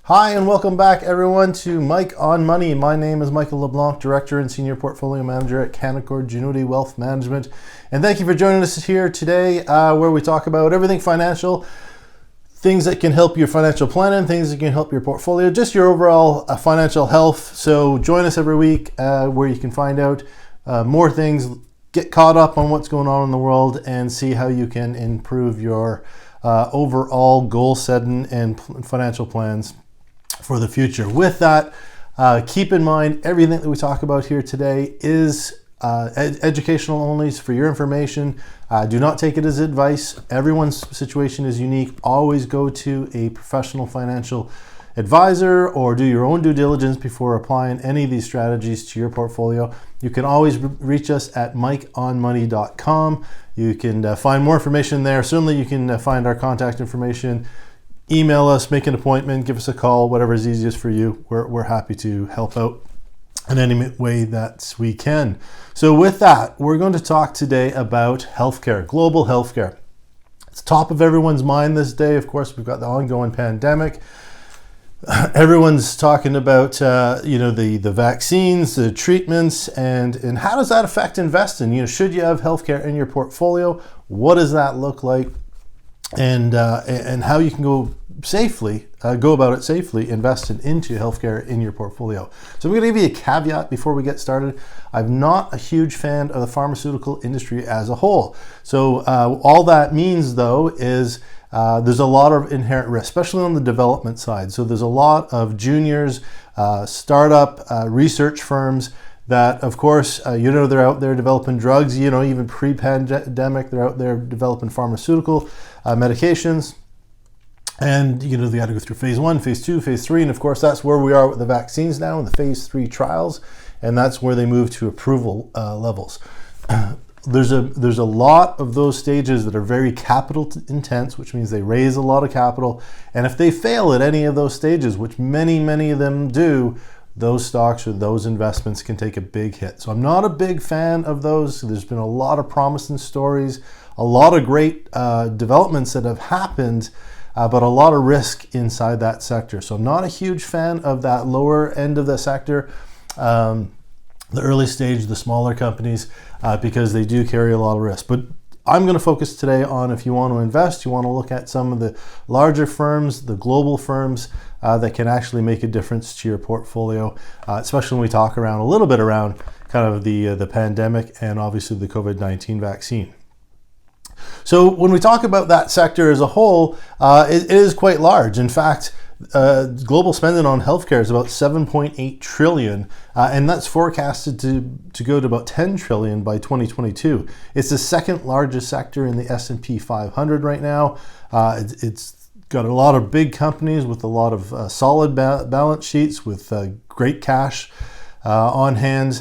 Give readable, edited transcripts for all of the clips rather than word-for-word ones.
Hi, and welcome back everyone to Mike on Money. My name is Michael LeBlanc, Director and Senior Portfolio Manager at Canaccord Genuity Wealth Management. And thank you for joining us here today where we talk about everything financial, things that can help your financial planning, things that can help your portfolio, just your overall financial health. So join us every week where you can find out more things, get caught up on what's going on in the world, and see how you can improve your overall goal setting and financial plans for the future. With that, keep in mind everything that we talk about here today is educational only, for your information. Do not take it as advice. Everyone's situation is unique. Always go to a professional financial advisor or do your own due diligence before applying any of these strategies to your portfolio. You can always reach us at mikeonmoney.com. You can find more information there. Certainly you can find our contact information. Email us, make an appointment, give us a call, whatever is easiest for you. We're happy to help out in any way that we can. So with that, we're going to talk today about healthcare, global healthcare. It's top of everyone's mind this day. Of course, we've got the ongoing pandemic. Everyone's talking about the vaccines, the treatments, and how does that affect investing? Should you have healthcare in your portfolio? What does that look like? And how you can go about it safely, investing into healthcare in your portfolio. So I'm going to give you a caveat before we get started. I'm not a huge fan of the pharmaceutical industry as a whole. So all that means, though, is there's a lot of inherent risk, especially on the development side. So there's a lot of juniors, startup research firms that, of course, they're out there developing drugs, even pre-pandemic, they're out there developing pharmaceutical medications. And, they got to go through phase 1, phase 2, phase 3. And of course, that's where we are with the vaccines now in the phase 3 trials. And that's where they move to approval levels. There's a lot of those stages that are very capital intense, which means they raise a lot of capital. And if they fail at any of those stages, which many of them do, those stocks or those investments can take a big hit. So I'm not a big fan of those. There's been a lot of promising stories, a lot of great developments that have happened, but a lot of risk inside that sector. So I'm not a huge fan of that lower end of the sector, the early stage, the smaller companies, because they do carry a lot of risk. But I'm going to focus today on, if you want to invest, you want to look at some of the larger firms, the global firms that can actually make a difference to your portfolio, especially when we talk a little bit around kind of the pandemic and obviously the COVID-19 vaccine. So when we talk about that sector as a whole, it is quite large. In fact, global spending on healthcare is about 7.8 trillion, and that's forecasted to go to about 10 trillion by 2022. It's the second largest sector in the S&P 500 right now. It's got a lot of big companies with a lot of solid balance sheets with great cash on hand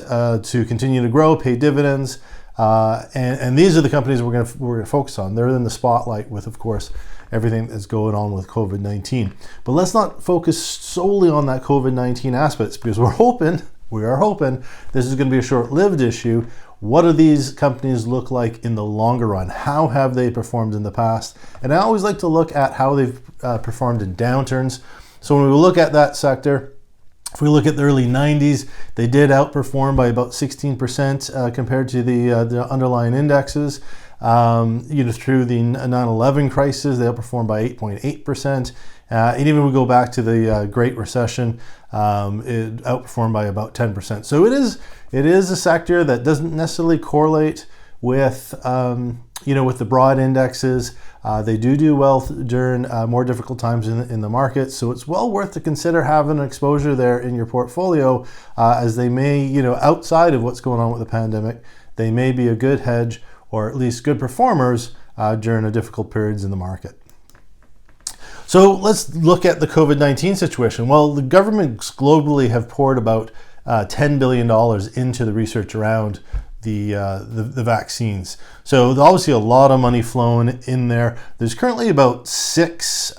to continue to grow, pay dividends. And these are the companies we're going to focus on. They're in the spotlight with, of course, everything that's going on with COVID-19. But let's not focus solely on that COVID-19 aspects, because we are hoping this is going to be a short-lived issue. What do these companies look like in the longer run? How have they performed in the past? And I always like to look at how they've performed in downturns. So when we look at that sector, if we look at the early 90s, they did outperform by about 16% compared to the underlying indexes. Through the 9/11 crisis, they outperformed by 8.8%. And even when we go back to the Great Recession, it outperformed by about 10%. So it is a sector that doesn't necessarily correlate with with the broad indexes. They do well during more difficult times in the market. So it's well worth to consider having an exposure there in your portfolio, as they may, outside of what's going on with the pandemic, they may be a good hedge or at least good performers during the difficult periods in the market. So let's look at the COVID-19 situation. Well, the governments globally have poured about $10 billion into the research around the vaccines. So there's obviously a lot of money flowing in there. There's currently about 6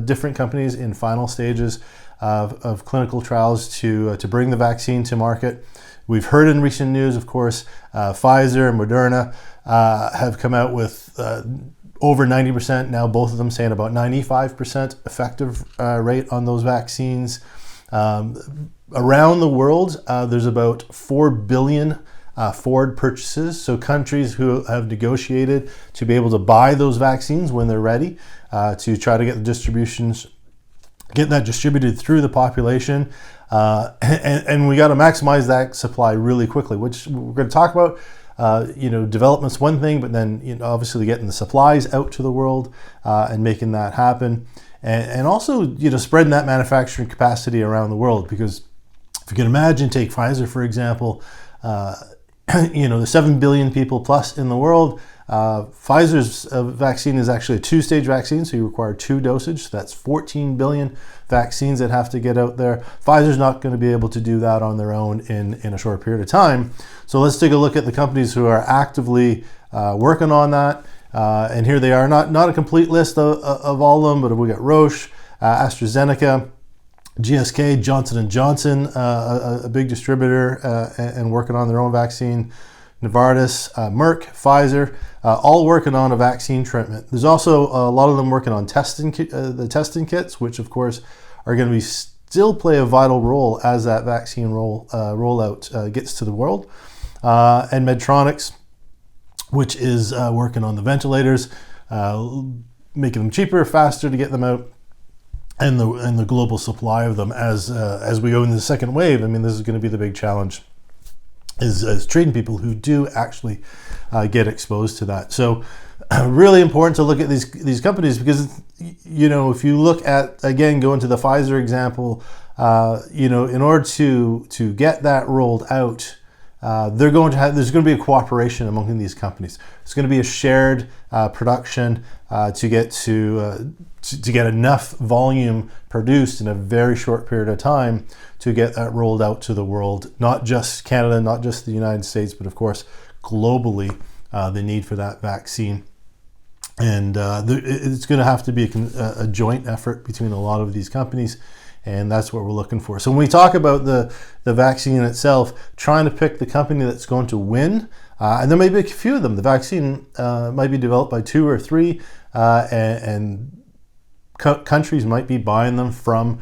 different companies in final stages of clinical trials to bring the vaccine to market. We've heard in recent news, of course, Pfizer and Moderna have come out with over 90%. Now both of them saying about 95% effective rate on those vaccines. Around the world, there's about 4 billion forward purchases. So countries who have negotiated to be able to buy those vaccines when they're ready, to try to get get that distributed through the population. And we got to maximize that supply really quickly, which we're going to talk about. Development's one thing, but then obviously getting the supplies out to the world and making that happen. And also, spreading that manufacturing capacity around the world, because if you can imagine, take Pfizer, for example, the 7 billion people plus in the world. Pfizer's vaccine is actually a 2-stage vaccine, so you require 2 dosage. So that's 14 billion vaccines that have to get out there. Pfizer's not going to be able to do that on their own in a short period of time. So let's take a look at the companies who are actively working on that. And here they are, not a complete list of all of them, but we got Roche, AstraZeneca, GSK, Johnson & Johnson, a big distributor and working on their own vaccine, Novartis, Merck, Pfizer, all working on a vaccine treatment. There's also a lot of them working on the testing kits, which of course are going to still play a vital role as that vaccine rollout gets to the world. And Medtronics, which is working on the ventilators, making them cheaper, faster to get them out, and the global supply of them as we go into the second wave. I mean, this is going to be the big challenge, is treating people who do actually get exposed to that. So really important to look at these companies, because if you look at, again, going to the Pfizer example, in order to get that rolled out, there's going to be a cooperation among these companies. It's going to be a shared production to get enough volume produced in a very short period of time to get that rolled out to the world, not just Canada, not just the United States, but of course globally, the need for that vaccine. And it's going to have to be a joint effort between a lot of these companies. And that's what we're looking for. So when we talk about the vaccine itself, trying to pick the company that's going to win, and there may be a few of them. The vaccine might be developed by 2 or 3, and countries might be buying them from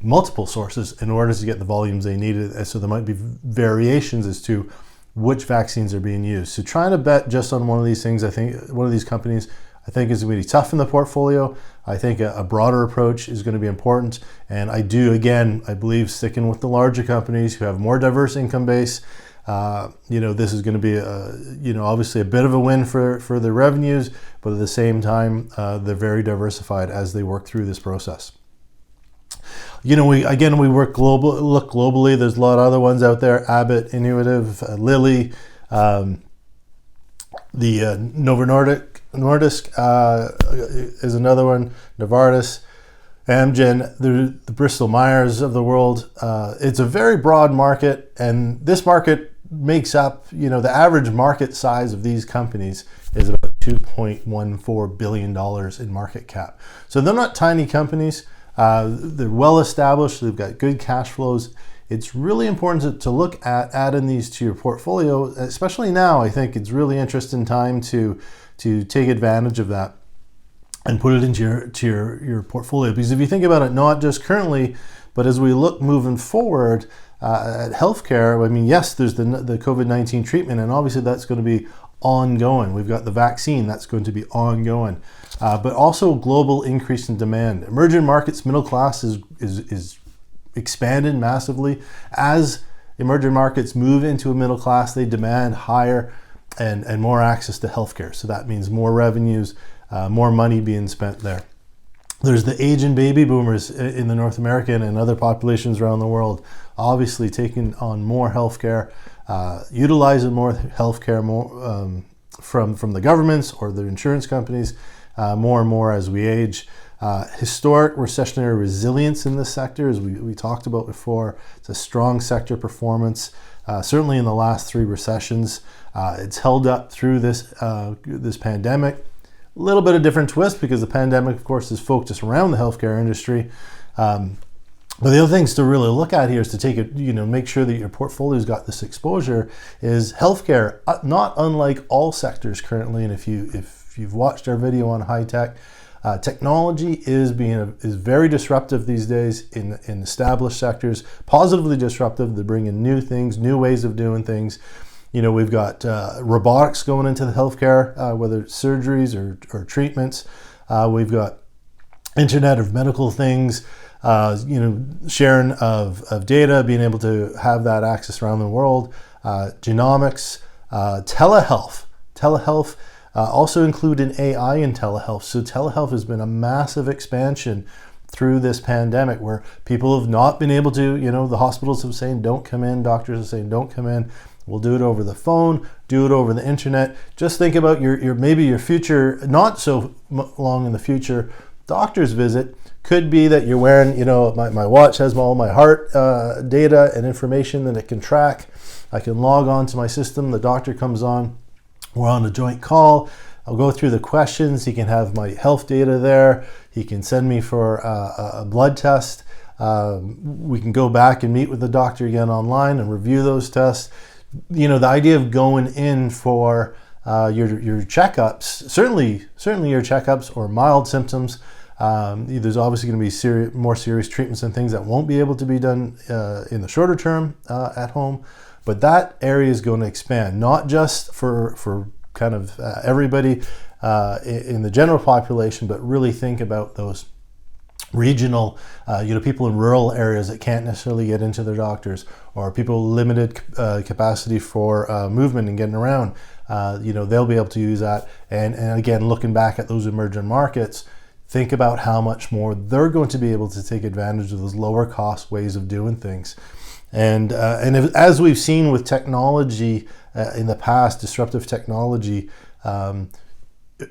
multiple sources in order to get the volumes they needed. So there might be variations as to which vaccines are being used. So trying to bet just on one of these things, one of these companies, I think is going to be tough in the portfolio. I think a broader approach is going to be important. And I believe sticking with the larger companies who have more diverse income base, this is going to be obviously a bit of a win for the revenues, but at the same time, they're very diversified as they work through this process. We look globally. There's a lot of other ones out there: Abbott, Intuitive, Lilly, the Novo Nordisk is another one, Novartis, Amgen, the Bristol Myers of the world. It's a very broad market, and this market makes up, the average market size of these companies is about $2.14 billion in market cap. So they're not tiny companies. They're well established. They've got good cash flows. It's really important to look at adding these to your portfolio, especially now. I think it's really interesting time to take advantage of that and put it into your portfolio. Because if you think about it, not just currently, but as we look moving forward at healthcare, I mean, yes, there's the COVID-19 treatment, and obviously that's going to be ongoing. We've got the vaccine that's going to be ongoing, but also global increase in demand. Emerging markets, middle class is expanded massively. As emerging markets move into a middle class, they demand higher and more access to healthcare. So that means more revenues, more money being spent there. There's the aging baby boomers in the North American and other populations around the world, obviously taking on more healthcare, utilizing more healthcare from the governments or the insurance companies more and more as we age. Historic recessionary resilience in this sector, as we talked about before. It's a strong sector performance, certainly in the last 3 recessions. It's held up through this pandemic. A little bit of different twist because the pandemic, of course, is focused around the healthcare industry. But the other things to really look at here is to take it, make sure that your portfolio's got this exposure. Is healthcare, not unlike all sectors currently, and if you you've watched our video on high tech, technology is very disruptive these days in established sectors, positively disruptive. They bring in new things, new ways of doing things. We've got robotics going into the healthcare, whether it's surgeries or treatments. We've got Internet of Medical Things, sharing of data, being able to have that access around the world, genomics, telehealth. Also including AI in telehealth. So telehealth has been a massive expansion through this pandemic where people have not been able to, the hospitals have saying don't come in, doctors are saying don't come in. We'll do it over the phone, do it over the internet. Just think about maybe your future, not so long in the future, doctor's visit could be that you're wearing, my watch has all my heart data and information that it can track. I can log on to my system, the doctor comes on, we're on a joint call. I'll go through the questions. He can have my health data there. He can send me for a blood test. We can go back and meet with the doctor again online and review those tests. The idea of going in for your checkups, certainly your checkups or mild symptoms. There's obviously going to be more serious treatments and things that won't be able to be done in the shorter term at home. But that area is going to expand, not just for kind of everybody in the general population, but really think about those regional, people in rural areas that can't necessarily get into their doctors, or people with limited capacity for movement and getting around. They'll be able to use that. And again, looking back at those emerging markets, think about how much more they're going to be able to take advantage of those lower cost ways of doing things. And as we've seen with technology in the past, disruptive technology,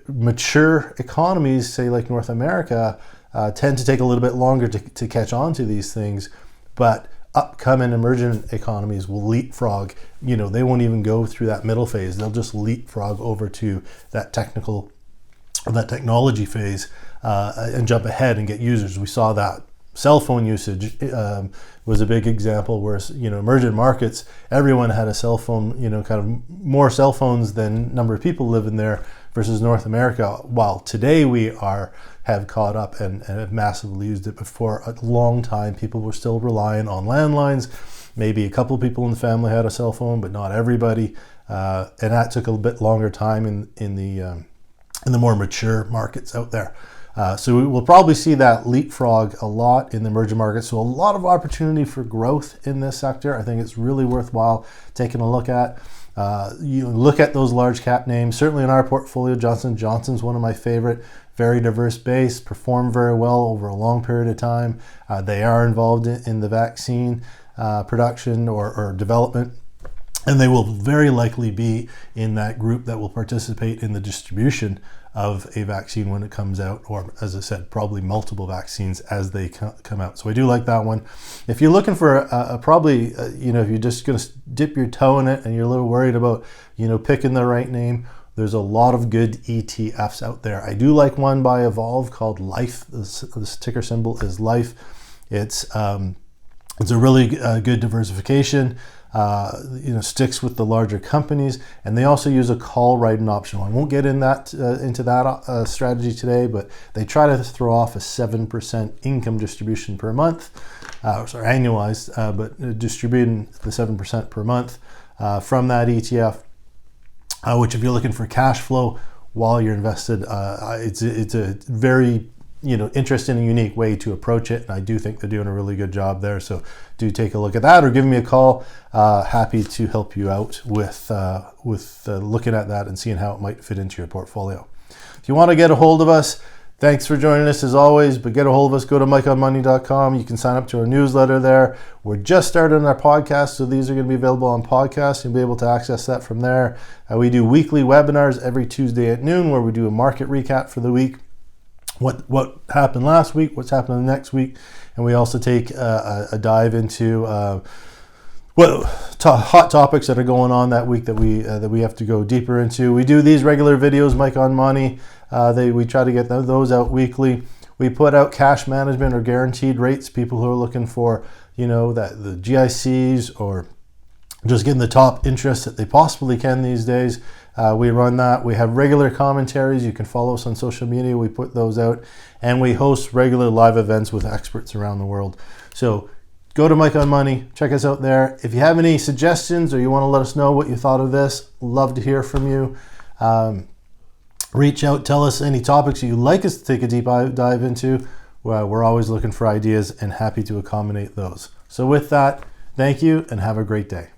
mature economies, say like North America, tend to take a little bit longer to catch on to these things, but upcoming emerging economies will leapfrog. They won't even go through that middle phase. They'll just leapfrog over to that technology phase and jump ahead and get users. We saw that. Cell phone usage was a big example where, emerging markets, everyone had a cell phone, kind of more cell phones than number of people living there versus North America. While today we have caught up and have massively used it. But for a long time, people were still relying on landlines. Maybe a couple of people in the family had a cell phone, but not everybody. And that took a bit longer time in the more mature markets out there. So we will probably see that leapfrog a lot in the emerging markets. So a lot of opportunity for growth in this sector. I think it's really worthwhile taking a look at. Look at those large cap names. Certainly in our portfolio, Johnson & Johnson's one of my favorite. Very diverse base, performed very well over a long period of time. They are involved in the vaccine production or development. And they will very likely be in that group that will participate in the distribution of a vaccine when it comes out, or as I said, probably multiple vaccines as they come out. So I do like that one. If you're looking for if you're just going to dip your toe in it and you're a little worried about, picking the right name, there's a lot of good ETFs out there. I do like one by Evolve called Life. This ticker symbol is Life. It's a really good diversification. Sticks with the larger companies, and they also use a call writing option. I won't get into that strategy today, but they try to throw off a 7% income distribution per month, annualized, but distributing the 7% per month from that ETF, which if you're looking for cash flow while you're invested, it's a very interesting and unique way to approach it. And I do think they're doing a really good job there. So do take a look at that or give me a call. Happy to help you out with looking at that and seeing how it might fit into your portfolio. If you want to get a hold of us, thanks for joining us as always, but get a hold of us, go to mikeonmoney.com. You can sign up to our newsletter there. We're just starting our podcast, so these are going to be available on podcasts. You'll be able to access that from there. We do weekly webinars every Tuesday at noon where we do a market recap for the week. What happened last week, what's happening next week, and we also take a dive into hot topics that are going on that week that we have to go deeper into. We do these regular videos, Mike on Money. We try to get those out weekly. We put out cash management or guaranteed rates. People who are looking for that the GICs or just getting the top interest that they possibly can these days. We run that. We have regular commentaries. You can follow us on social media. We put those out. And we host regular live events with experts around the world. So go to Mike on Money. Check us out there. If you have any suggestions or you want to let us know what you thought of this, love to hear from you. Reach out. Tell us any topics you'd like us to take a deep dive into. We're always looking for ideas and happy to accommodate those. So with that, thank you and have a great day.